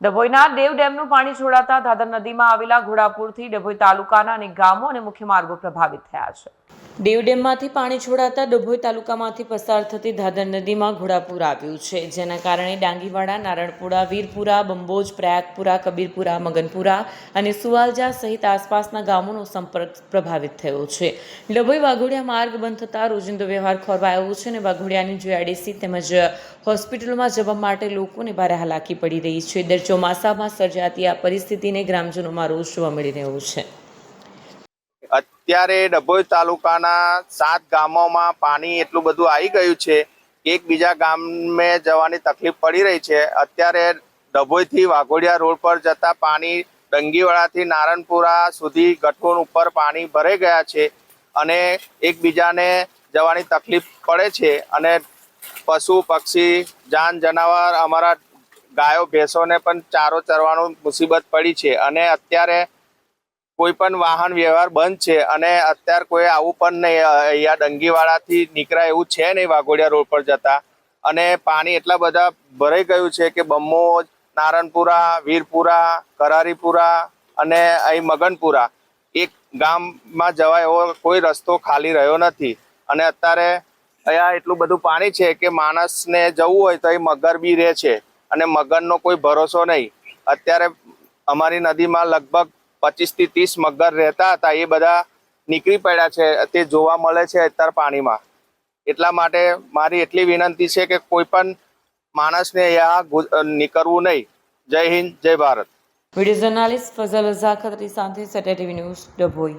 ડભોઈના દેવ ડેમનું પાણી છોડાતા દાદર નદીમાં આવેલા ઘોડાપુરથી ડભોઈ તાલુકાના અનેક ગામો અને મુખ્ય માર્ગો પ્રભાવિત થયા છે। દેવ ડેમમાંથી પાણી છોડાતા ડભોઈ તાલુકામાંથી પસાર થતી દાદર નદીમાં ઘોડાપુર આવ્યું છે, જેના કારણે ડાંગીવાડા, નારણપુરા, વીરપુરા, બંબોજ, પ્રયાગપુરા, કબીરપુરા, મગનપુરા અને સુવાલજા સહિત આસપાસના ગામોનો સંપર્ક પ્રભાવિત થયો છે। ડભોઈ વાઘોડિયા માર્ગ બંધ થતાં રોજિંદો વ્યવહાર ખોરવાયો છે અને વાઘોડિયાની જીઆઈડીસી તેમજ હોસ્પિટલમાં જવા માટે લોકોને ભારે હાલાકી પડી રહી છે। દર ચોમાસામાં સર્જાતી આ પરિસ્થિતિને ગ્રામજનોમાં રોષ જોવા મળી રહ્યો છે। અત્યારે ડભોઈ તાલુકાના 7 ગામોમાં પાણી એટલું બધું આવી ગયું છે કે એકબીજા ગામે જવાની તકલીફ પડી રહી છે। અત્યારે ડભોઈથી વાઘોડિયા રોડ પર જતા પાણી ડંગીવાડાથી નારણપુરા સુધી ગઠોન ઉપર પાણી ભરાઈ ગયા છે અને એકબીજાને જવાની તકલીફ પડે છે અને પશુ પક્ષી જાન જનાવર અમારા ગાયો ભેંસોને પણ ચારો ચરવાનું મુસીબત પડી છે અને અત્યારે કોઈ પણ વાહન વ્યવહાર બંધ છે અને અત્યારે કોઈ આવું પણ નહીં, અહીંયા ડંગીવાડાથી નીકળાય એવું છે નહીં વાઘોડિયા રોડ પર જતા અને પાણી એટલા બધા ભરાઈ ગયું છે કે બંબોજ, નારણપુરા, વીરપુરા, કરારીપુરા અને અહીં મગનપુરા એક ગામમાં જવાય એવો કોઈ રસ્તો ખાલી રહ્યો નથી અને અત્યારે અહીંયા એટલું બધું પાણી છે કે માણસને જવું હોય તો અહીં મગર બી રહે છે અને મગરનો કોઈ ભરોસો નહીં। અત્યારે અમારી નદીમાં લગભગ 25 થી 30 મગર રહેતા હતા, એ બધા નીકળી પડ્યા છે, તે જોવા મળે છે અત્યારે પાણીમાં। એટલા માટે મારી એટલી વિનંતી છે કે કોઈ પણ માણસને અહીંયા નીકળવું નહીં। જય હિન્દ, જય ભારત। વિડીયો જર્નાલિસ્ટ ફઝલ રઝા ખત્રી સાથે સેટેટીવી ન્યૂઝ ડભોઈ।